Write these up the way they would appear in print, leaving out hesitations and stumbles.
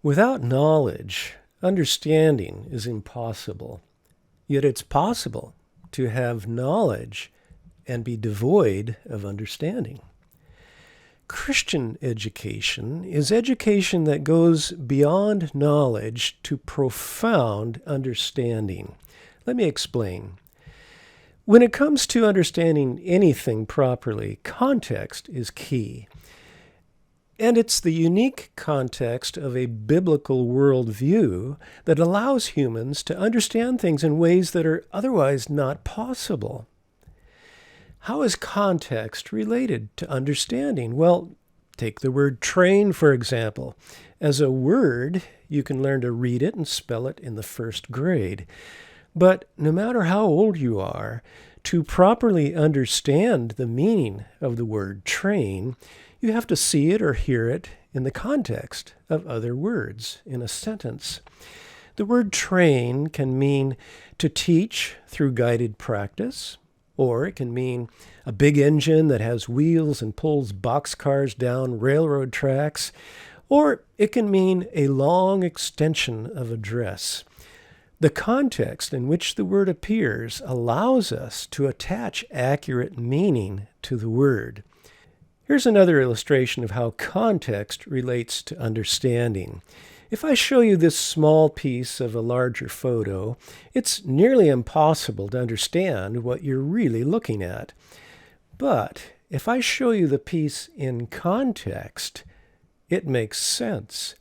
Without knowledge, understanding is impossible. Yet it's possible to have knowledge and be devoid of understanding. Christian education is education that goes beyond knowledge to profound understanding. Let me explain. When it comes to understanding anything properly, context is key. And it's the unique context of a biblical worldview that allows humans to understand things in ways that are otherwise not possible. How is context related to understanding? Well, take the word train, for example. As a word, you can learn to read it and spell it in the first grade. But no matter how old you are, to properly understand the meaning of the word train, you have to see it or hear it in the context of other words in a sentence. The word train can mean to teach through guided practice, or it can mean a big engine that has wheels and pulls boxcars down railroad tracks, or it can mean a long extension of a dress. The context in which the word appears allows us to attach accurate meaning to the word. Here's another illustration of how context relates to understanding. If I show you this small piece of a larger photo, it's nearly impossible to understand what you're really looking at. But if I show you the piece in context, it makes sense.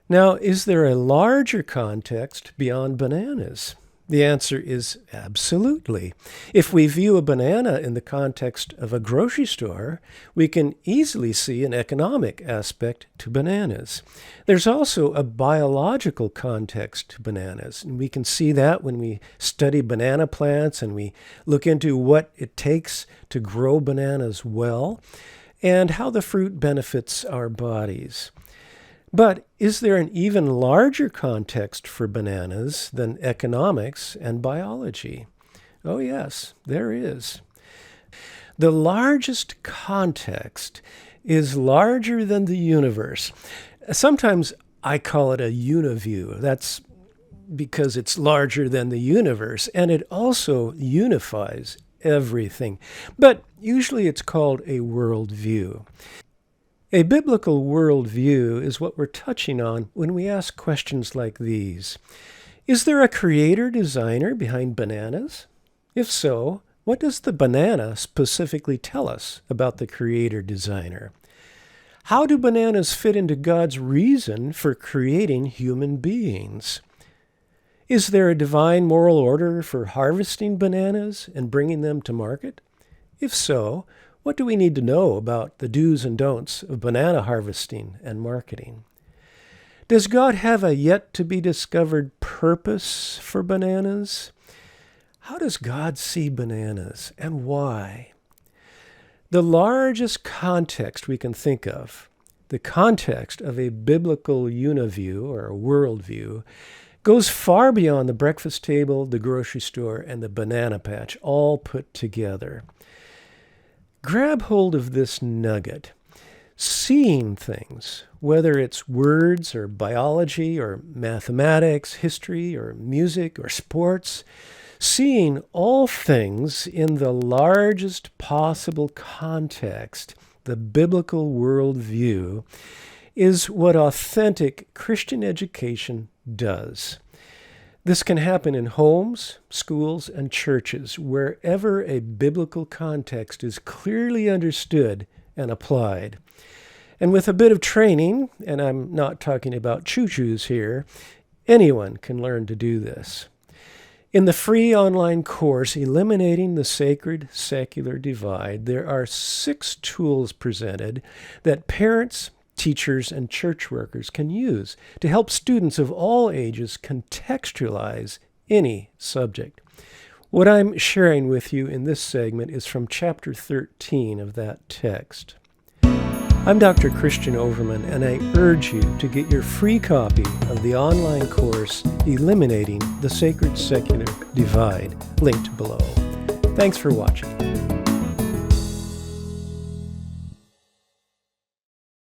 Now, is there a larger context beyond bananas? The answer is absolutely. If we view a banana in the context of a grocery store, we can easily see an economic aspect to bananas. There's also a biological context to bananas, and we can see that when we study banana plants and we look into what it takes to grow bananas well and how the fruit benefits our bodies. But is there an even larger context for bananas than economics and biology? Oh yes, there is. The largest context is larger than the universe. Sometimes I call it a uniview. That's because it's larger than the universe, and it also unifies everything. But usually it's called a worldview. A biblical worldview is what we're touching on when we ask questions like these. Is there a creator-designer behind bananas? If so, what does the banana specifically tell us about the creator-designer? How do bananas fit into God's reason for creating human beings? Is there a divine moral order for harvesting bananas and bringing them to market? If so, what do we need to know about the do's and don'ts of banana harvesting and marketing? Does God have a yet-to-be-discovered purpose for bananas? How does God see bananas, and why? The largest context we can think of, the context of a biblical uniview or a worldview, goes far beyond the breakfast table, the grocery store, and the banana patch, all put together. Grab hold of this nugget. Seeing things, whether it's words or biology or mathematics, history or music or sports, seeing all things in the largest possible context, the biblical worldview, is what authentic Christian education does. This can happen in homes, schools, and churches, wherever a biblical context is clearly understood and applied. And with a bit of training, and I'm not talking about choo-choos here, anyone can learn to do this. In the free online course, Eliminating the Sacred-Secular Divide, there are 6 tools presented that parents, teachers, and church workers can use to help students of all ages contextualize any subject. What I'm sharing with you in this segment is from chapter 13 of that text. I'm Dr. Christian Overman, and I urge you to get your free copy of the online course Eliminating the Sacred-Secular Divide, linked below. Thanks for watching.